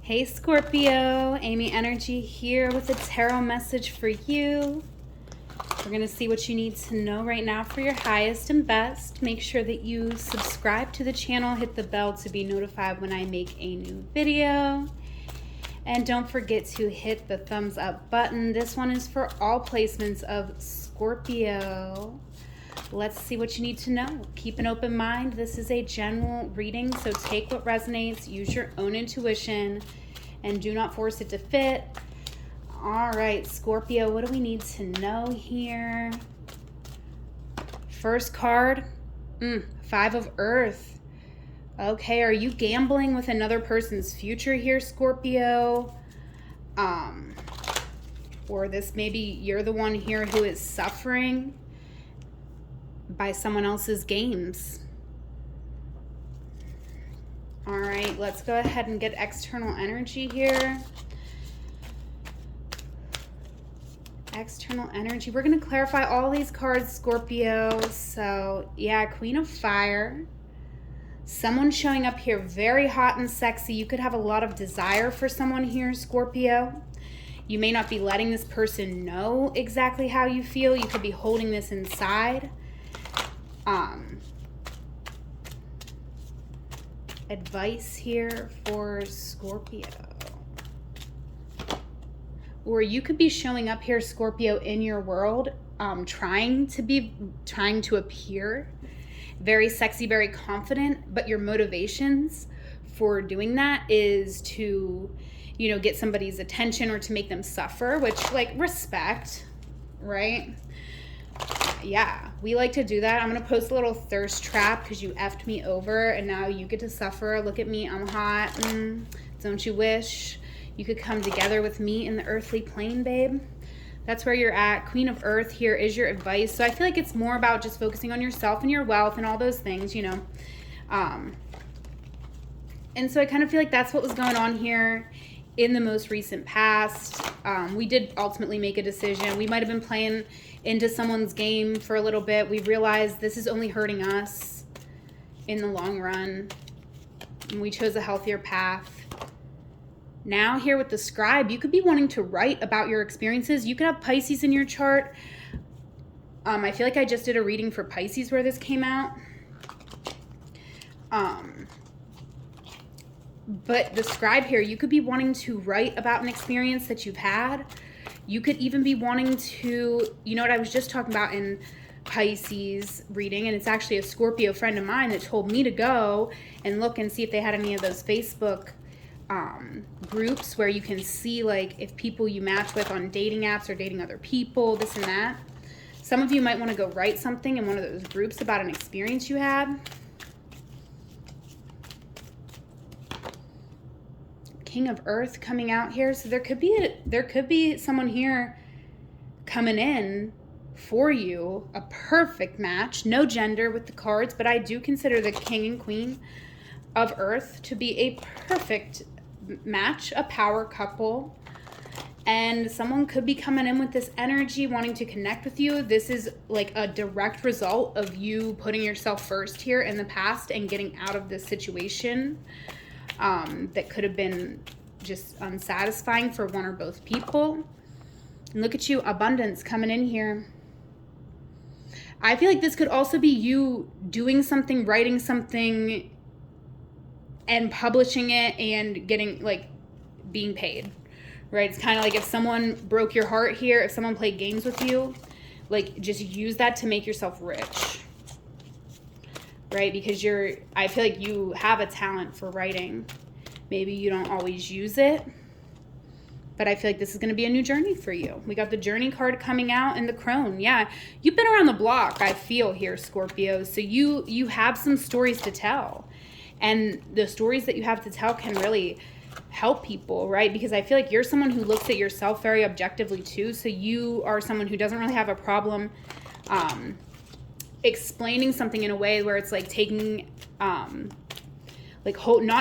Hey Scorpio, Amy Energy here with a tarot message for you. We're going to see what you need to know right now for your highest and best. Make sure that you subscribe to the channel, hit the bell to be notified when I make a new video. And don't forget to hit the thumbs up button. This one is for all placements of Scorpio. Let's see what you need to know. Keep an open mind. This is a general reading, so take what resonates, use your own intuition, and do not force it to fit. All right, Scorpio, what do we need to know here? First card, 5 of Earth. Okay, are you gambling with another person's future here, Scorpio? Or this maybe you're the one here who is suffering by someone else's games. All right, let's go ahead and get external energy here. External energy. We're going to clarify all these cards, Scorpio. So, yeah, Queen of Fire. Someone showing up here very hot and sexy. You could have a lot of desire for someone here, Scorpio. You may not be letting this person know exactly how you feel. You could be holding this inside. Advice here for Scorpio. Or you could be showing up here, Scorpio, in your world, trying to appear very sexy, very confident, but your motivations for doing that is to, get somebody's attention or to make them suffer, which, like, respect, right? Yeah, we like to do that. I'm going to post a little thirst trap because you effed me over and now you get to suffer. Look at me, I'm hot. Don't you wish you could come together with me in the earthly plane, babe? That's where you're at. Queen of Earth here is your advice. So I feel like it's more about just focusing on yourself and your wealth and all those things, And so I kind of feel like that's what was going on here in the most recent past. We did ultimately make a decision. We might have been playing into someone's game for a little bit. We realized this is only hurting us in the long run. And we chose a healthier path. Now here with the scribe, you could be wanting to write about your experiences. You could have Pisces in your chart. I feel like I just did a reading for Pisces where this came out. But the scribe here, you could be wanting to write about an experience that you've had. You could even be wanting to, what I was just talking about in Pisces reading, and it's actually a Scorpio friend of mine that told me to go and look and see if they had any of those Facebook groups where you can see, like, if people you match with on dating apps or dating other people, this and that. Some of you might want to go write something in one of those groups about an experience you had. King of Earth coming out here. So there could be someone here coming in for you, a perfect match. No gender with the cards, but I do consider the King and Queen of Earth to be a perfect match, a power couple. And someone could be coming in with this energy, wanting to connect with you. This is like a direct result of you putting yourself first here in the past and getting out of this situation. That could have been just unsatisfying for one or both people. And look at you, abundance coming in here. I feel like this could also be you doing something, writing something, and publishing it and getting, like, being paid, right? It's kind of like if someone broke your heart here, if someone played games with you, like, just use that to make yourself rich. Right? Because I feel like you have a talent for writing. Maybe you don't always use it, but I feel like this is going to be a new journey for you. We got the Journey card coming out and the Crone. Yeah, you've been around the block, I feel here, Scorpio. So you have some stories to tell. And the stories that you have to tell can really help people, right? Because I feel like you're someone who looks at yourself very objectively too. So you are someone who doesn't really have a problem explaining something in a way where it's like taking not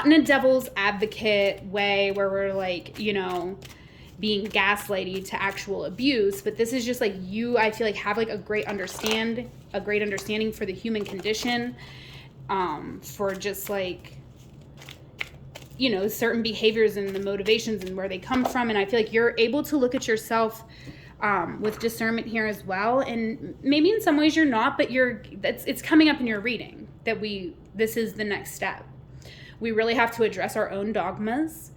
in a devil's advocate way where we're like, being gaslighty to actual abuse, but this is just like you, I feel like, have like a great understanding for the human condition, for just like you know, certain behaviors and the motivations and where they come from. And I feel like you're able to look at yourself with discernment here as well. And maybe in some ways you're not, but it's coming up in your reading that this is the next step. We really have to address our own dogmas.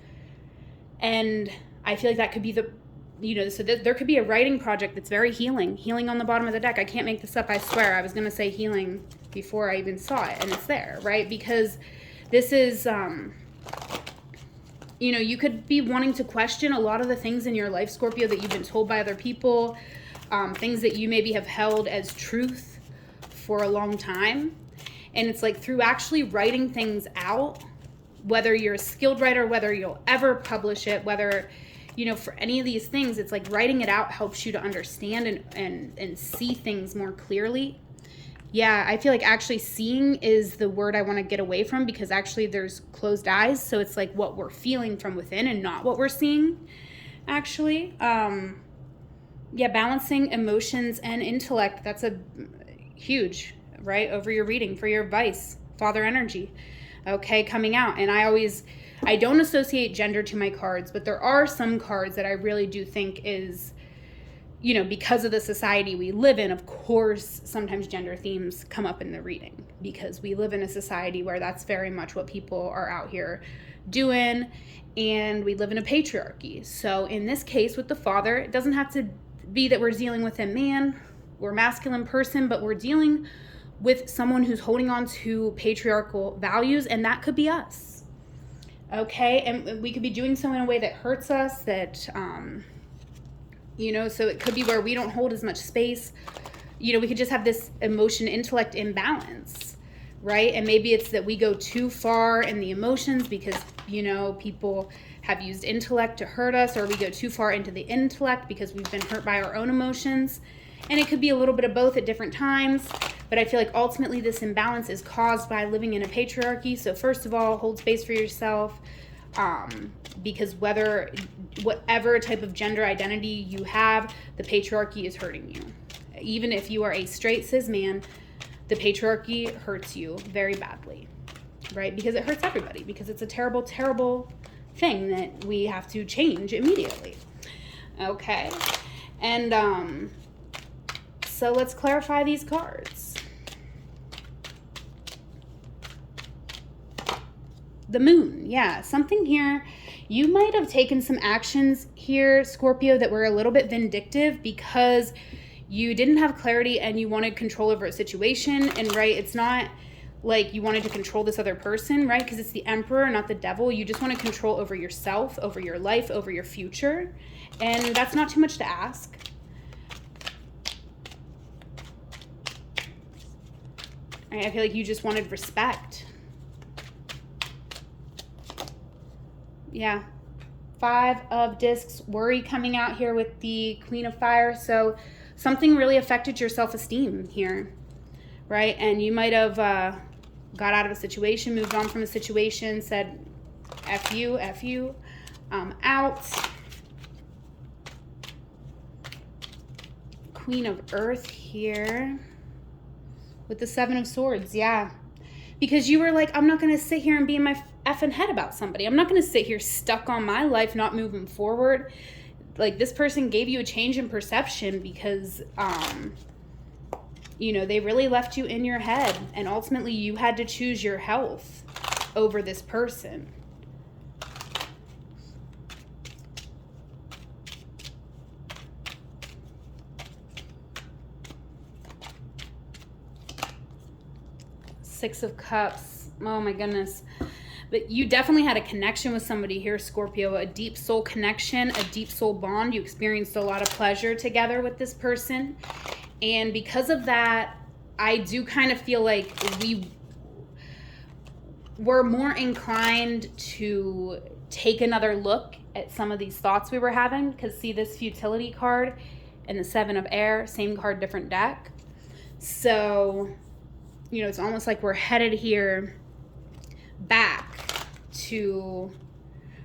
And I feel like that could be there could be a writing project that's very healing on the bottom of the deck. I can't make this up. I swear I was going to say healing before I even saw it, and it's there, right? Because this is, you could be wanting to question a lot of the things in your life, Scorpio, that you've been told by other people, things that you maybe have held as truth for a long time. And it's like through actually writing things out, whether you're a skilled writer, whether you'll ever publish it, whether, for any of these things, it's like writing it out helps you to understand and see things more clearly. Yeah, I feel like actually seeing is the word I want to get away from, because actually there's closed eyes. So it's like what we're feeling from within and not what we're seeing, actually. Balancing emotions and intellect. That's a huge, right, over your reading for your advice. Father energy, okay, coming out. And I don't associate gender to my cards, but there are some cards that I really do think is, because of the society we live in, of course, sometimes gender themes come up in the reading because we live in a society where that's very much what people are out here doing, and we live in a patriarchy. So in this case with the Father, it doesn't have to be that we're dealing with a man or masculine person, but we're dealing with someone who's holding on to patriarchal values, and that could be us. Okay, and we could be doing so in a way that hurts us, that, so it could be where we don't hold as much space. We could just have this emotion intellect imbalance, right? And maybe it's that we go too far in the emotions because, people have used intellect to hurt us, or we go too far into the intellect because we've been hurt by our own emotions. And it could be a little bit of both at different times. But I feel like ultimately this imbalance is caused by living in a patriarchy. So first of all, hold space for yourself, because whatever type of gender identity you have, the patriarchy is hurting you. Even if you are a straight cis man, the patriarchy hurts you very badly, right? Because it hurts everybody, because it's a terrible, terrible thing that we have to change immediately. Okay. And so let's clarify these cards. The moon, yeah, something here. You might have taken some actions here, Scorpio, that were a little bit vindictive because you didn't have clarity and you wanted control over a situation. And right, it's not like you wanted to control this other person, right? Because it's the Emperor, not the devil. You just want to control over yourself, over your life, over your future. And that's not too much to ask. I feel like you just wanted respect. Yeah. 5 of Discs, worry coming out here with the Queen of Fire. So something really affected your self-esteem here, right? And you might have got out of a situation, moved on from a situation, said, F you, out. Queen of Earth here with the 7 of Swords, yeah. Because you were like, I'm not going to sit here and be in my effing head about somebody. I'm not going to sit here stuck on my life, not moving forward. Like, this person gave you a change in perception because, they really left you in your head. And ultimately, you had to choose your health over this person. Six of Cups. Oh my goodness. But you definitely had a connection with somebody here, Scorpio, a deep soul connection, a deep soul bond. You experienced a lot of pleasure together with this person. And because of that, I do kind of feel like we were more inclined to take another look at some of these thoughts we were having. Because see this futility card and the 7 of Air, same card, different deck. So, it's almost like we're headed here back to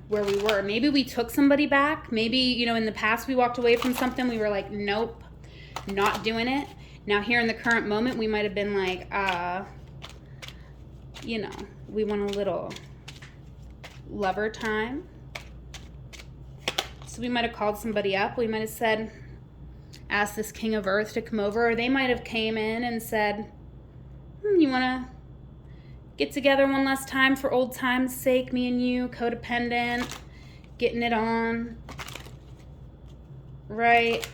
where we were. Maybe we took somebody back. Maybe, in the past we walked away from something. We were like, nope, not doing it. Now here in the current moment, we might have been like, we want a lover time. So we might have called somebody up. We might have said, asked this king of earth to come over, or they might have came in and said, you want to get together one last time for old time's sake, me and you, codependent, getting it on, right?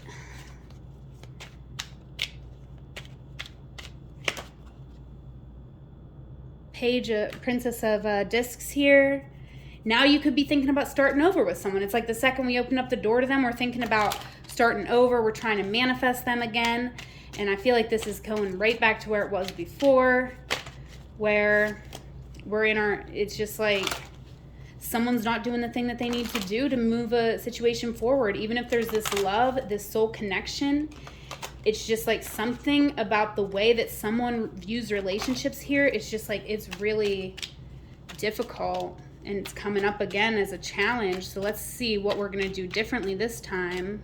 Princess of Discs here. Now you could be thinking about starting over with someone. It's like the second we open up the door to them, we're thinking about starting over. We're trying to manifest them again. And I feel like this is going right back to where it was before, where we're in our, it's just like someone's not doing the thing that they need to do to move a situation forward. Even if there's this love, this soul connection, it's just like something about the way that someone views relationships here. It's just like, it's really difficult, and it's coming up again as a challenge. So let's see what we're going to do differently this time,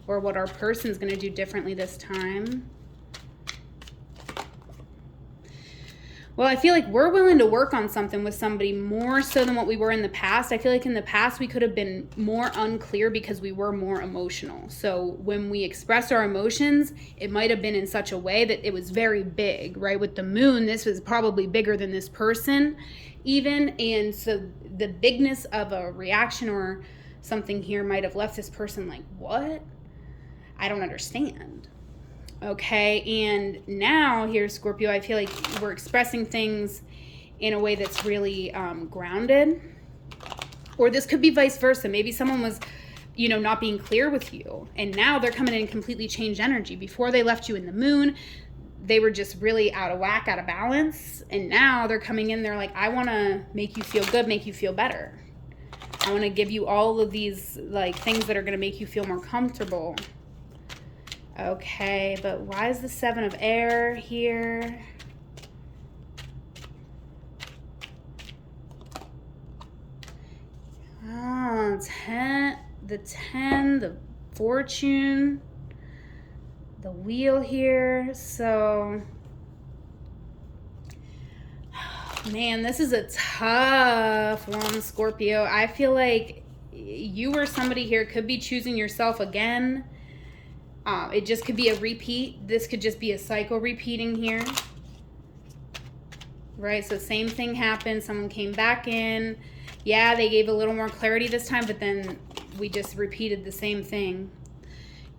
or what our person's going to do differently this time. Well, I feel like we're willing to work on something with somebody more so than what we were in the past. I feel like in the past we could have been more unclear because we were more emotional. So when we expressed our emotions, it might have been in such a way that it was very big, right? With the moon, this was probably bigger than this person even. And so the bigness of a reaction or something here might have left this person like, what? I don't understand. Okay, and now here, Scorpio, I feel like we're expressing things in a way that's really grounded. Or this could be vice versa. Maybe someone was, not being clear with you, and now they're coming in completely changed energy. Before they left you in the moon, they were just really out of whack, out of balance, and now they're coming in, they're like, I want to make you feel good, make you feel better. I want to give you all of these like things that are going to make you feel more comfortable. Okay, but why is the 7 of air here? Oh, 10, the fortune, the wheel here. So, man, this is a tough one, Scorpio. I feel like you or somebody here could be choosing yourself again. It just could be a repeat. This could just be a cycle repeating here. Right? So same thing happened. Someone came back in. Yeah, they gave a little more clarity this time, but then we just repeated the same thing.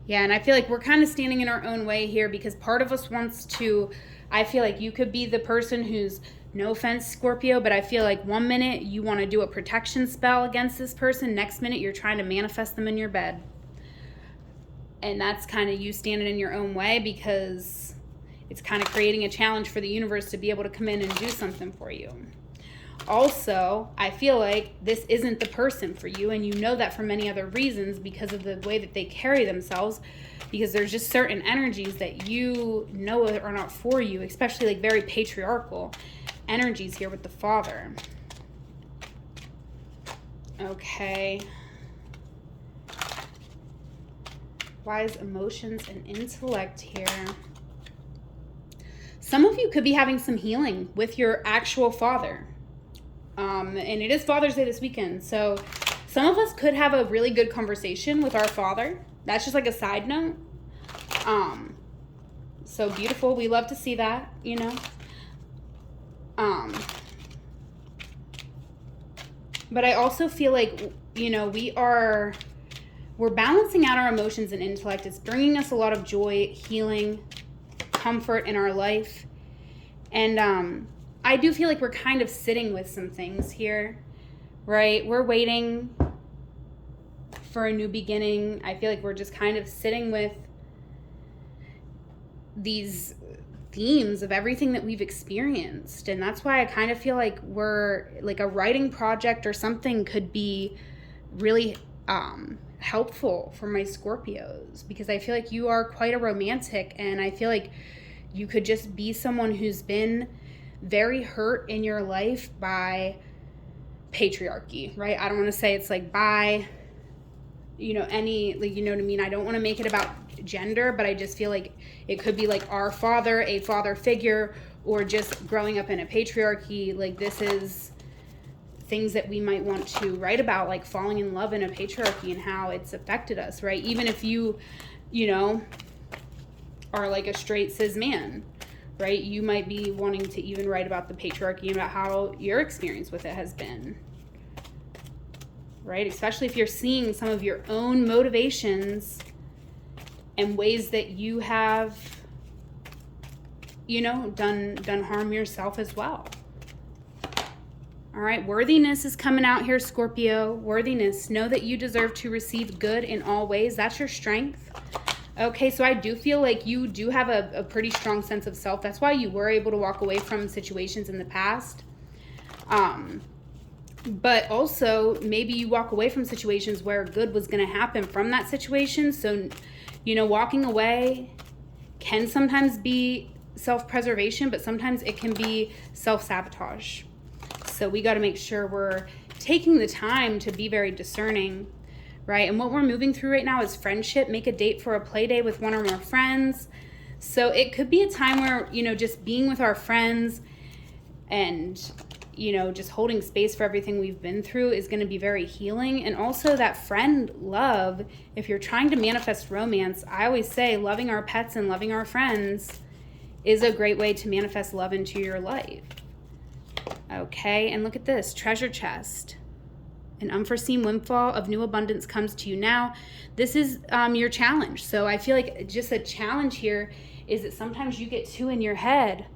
Yeah, and I feel like we're kind of standing in our own way here because part of us wants to, I feel like you could be the person who's, no offense, Scorpio, but I feel like 1 minute you want to do a protection spell against this person. Next minute you're trying to manifest them in your bed. And that's kind of you standing in your own way because it's kind of creating a challenge for the universe to be able to come in and do something for you. Also, I feel like this isn't the person for you, and you know that for many other reasons because of the way that they carry themselves, because there's just certain energies that you know are not for you, especially like very patriarchal energies here with the Father. Okay. Wise emotions and intellect here. Some of you could be having some healing with your actual father. And it is Father's Day this weekend. So some of us could have a really good conversation with our father. That's just like a side note. So beautiful. We love to see that, But I also feel like, we're balancing out our emotions and intellect. It's bringing us a lot of joy, healing, comfort in our life. And I do feel like we're kind of sitting with some things here, right? We're waiting for a new beginning. I feel like we're just kind of sitting with these themes of everything that we've experienced. And that's why I kind of feel like we're like a writing project or something could be really helpful for my Scorpios, because I feel like you are quite a romantic, and I feel like you could just be someone who's been very hurt in your life by patriarchy, right? I don't want to say it's like by, any, like, you know what I mean? I don't want to make it about gender, but I just feel like it could be like our father, a father figure, or just growing up in a patriarchy. Like this is things that we might want to write about, like falling in love in a patriarchy and how it's affected us, right? Even if you know, are like a straight cis man, right? You might be wanting to even write about the patriarchy and about how your experience with it has been, right? Especially if you're seeing some of your own motivations and ways that you have, you know, done harm yourself as well. All right, worthiness is coming out here, Scorpio. Worthiness. Know that you deserve to receive good in all ways. That's your strength. Okay, so I do feel like you do have a pretty strong sense of self. That's why you were able to walk away from situations in the past. But also, maybe you walk away from situations where good was going to happen from that situation. So, you know, walking away can sometimes be self-preservation, but sometimes it can be self-sabotage. So we got to make sure we're taking the time to be very discerning, right? And what we're moving through right now is friendship. Make a date for a play day with one or more friends. So it could be a time where, you know, just being with our friends and, you know, just holding space for everything we've been through is going to be very healing. And also that friend love, if you're trying to manifest romance, I always say loving our pets and loving our friends is a great way to manifest love into your life. Okay, and look at this, treasure chest. An unforeseen windfall of new abundance comes to you now. This is your challenge. So I feel like just a challenge here is that sometimes you get too in your head,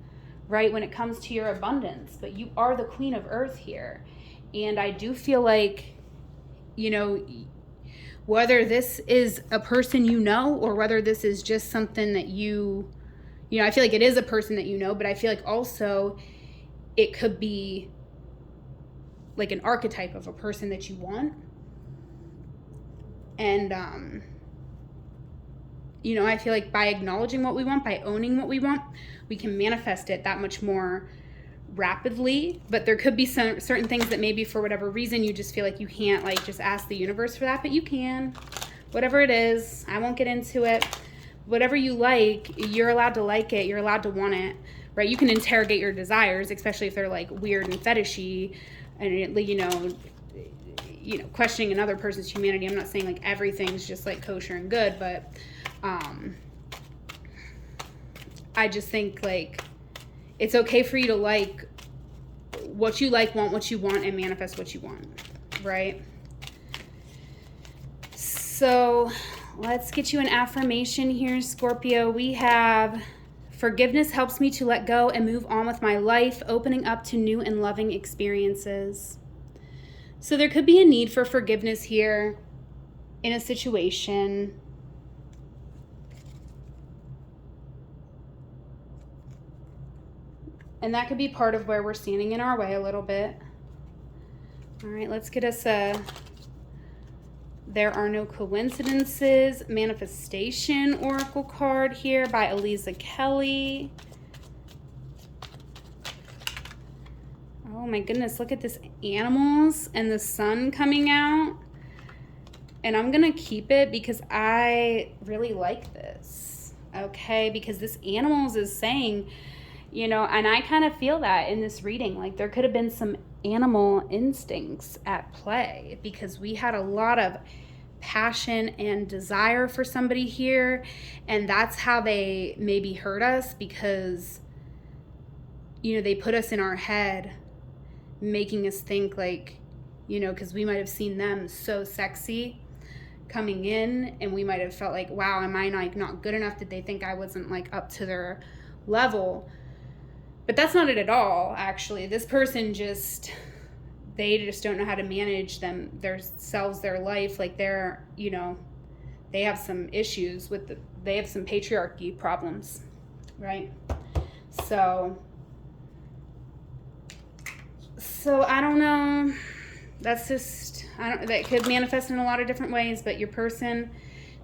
right, when it comes to your abundance. But you are the queen of earth here. And I do feel like, you know, whether this is a person you know or whether this is just something that you know, I feel like it is a person that you know, but I feel like also it could be like an archetype of a person that you want. And, you know, I feel like by acknowledging what we want, by owning what we want, we can manifest it that much more rapidly. But there could be some certain things that maybe for whatever reason you just feel like you can't like just ask the universe for that, but you can. Whatever it is, I won't get into it. Whatever you like, you're allowed to like it. You're allowed to want it, right? You can interrogate your desires, especially if they're like weird and fetishy and, you know, questioning another person's humanity. I'm not saying like everything's just like kosher and good, but I just think like it's okay for you to like what you like, want what you want, and manifest what you want, right? So let's get you an affirmation here, Scorpio. We have, forgiveness helps me to let go and move on with my life, opening up to new and loving experiences. So there could be a need for forgiveness here in a situation. And that could be part of where we're standing in our way a little bit. All right, let's get us a There Are No Coincidences Manifestation Oracle card here by Eliza Kelly. Oh my goodness, look at this, animals and the sun coming out. And I'm gonna keep it because I really like this, okay? Because this animals is saying, you know, and I kind of feel that in this reading, like there could have been some animal instincts at play because we had a lot of passion and desire for somebody here, and that's how they maybe hurt us because, you know, they put us in our head, making us think like, you know, because we might have seen them so sexy coming in and we might have felt like, wow, am I like not good enough? Did they think I wasn't like up to their level? But that's not it at all, actually. This person they just don't know how to manage themselves, their life. Like they're, you know, they have some issues they have some patriarchy problems, right? So I don't know. That's just, that could manifest in a lot of different ways, but your person,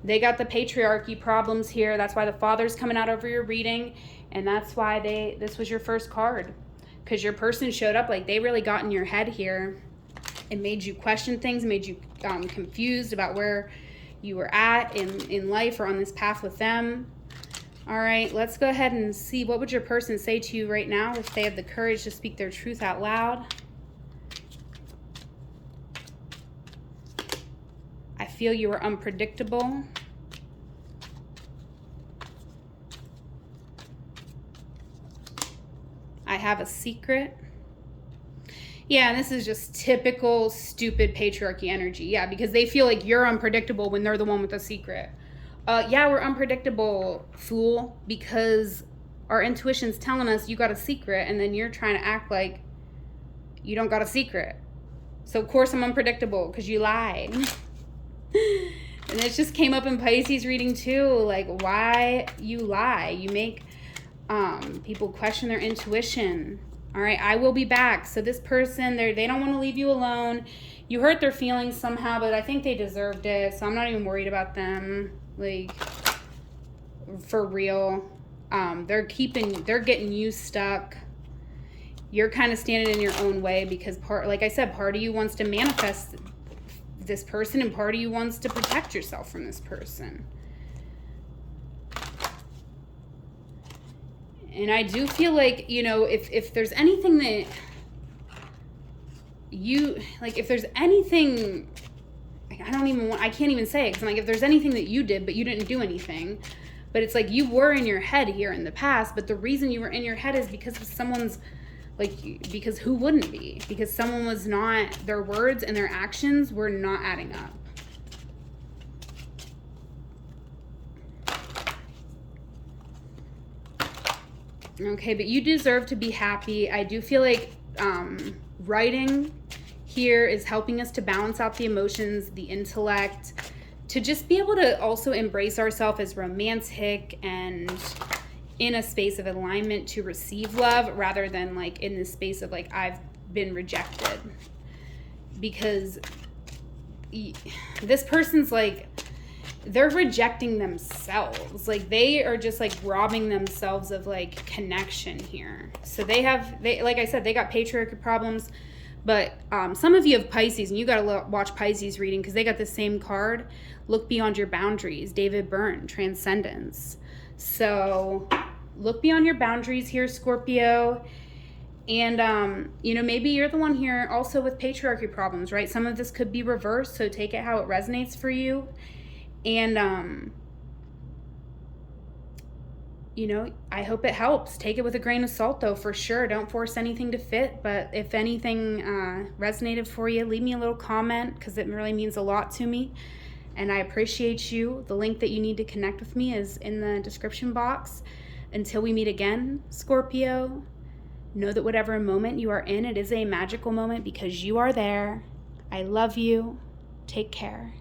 they got the patriarchy problems here. That's why the Father's coming out over your reading. And that's why this was your first card, because your person showed up like they really got in your head here and made you question things, made you confused about where you were at in life or on this path with them. All right, let's go ahead and see, what would your person say to you right now if they have the courage to speak their truth out loud? feel you are unpredictable. I have a secret. Yeah, and this is just typical stupid patriarchy energy. Yeah, because they feel like you're unpredictable when they're the one with the secret. Yeah, we're unpredictable, fool, because our intuition's telling us you got a secret, and then you're trying to act like you don't got a secret. So of course I'm unpredictable because you lied. And it just came up in Pisces reading too, like why you lie. You make people question their intuition. All right, I will be back. So this person, they don't want to leave you alone. You hurt their feelings somehow, but I think they deserved it. So I'm not even worried about them. Like, for real. They're getting you stuck. You're kind of standing in your own way because like I said, part of you wants to manifest this person and part of you wants to protect yourself from this person. And I do feel like, you know, if there's anything that you, like, if there's anything, I can't even say it because I'm like, if there's anything that you did but you didn't do anything, but it's like you were in your head here in the past, but the reason you were in your head is because of someone's, like, because who wouldn't be? Because someone was not, their words and their actions were not adding up. Okay, but you deserve to be happy. I do feel like writing here is helping us to balance out the emotions, the intellect, to just be able to also embrace ourselves as romantic and in a space of alignment to receive love rather than like in this space of like I've been rejected. Because this person's like, they're rejecting themselves. Like they are just like robbing themselves of like connection here. So they like I said, they got patriarchy problems, but some of you have Pisces and you got to watch Pisces reading because they got the same card. Look beyond your boundaries. David Byrne, Transcendence. So look beyond your boundaries here, Scorpio. And, you know, maybe you're the one here also with patriarchy problems, right? Some of this could be reversed. So take it how it resonates for you. And, you know, I hope it helps. Take it with a grain of salt, though, for sure. Don't force anything to fit. But if anything resonated for you, leave me a little comment because it really means a lot to me. And I appreciate you. The link that you need to connect with me is in the description box. Until we meet again, Scorpio, know that whatever moment you are in, it is a magical moment because you are there. I love you. Take care.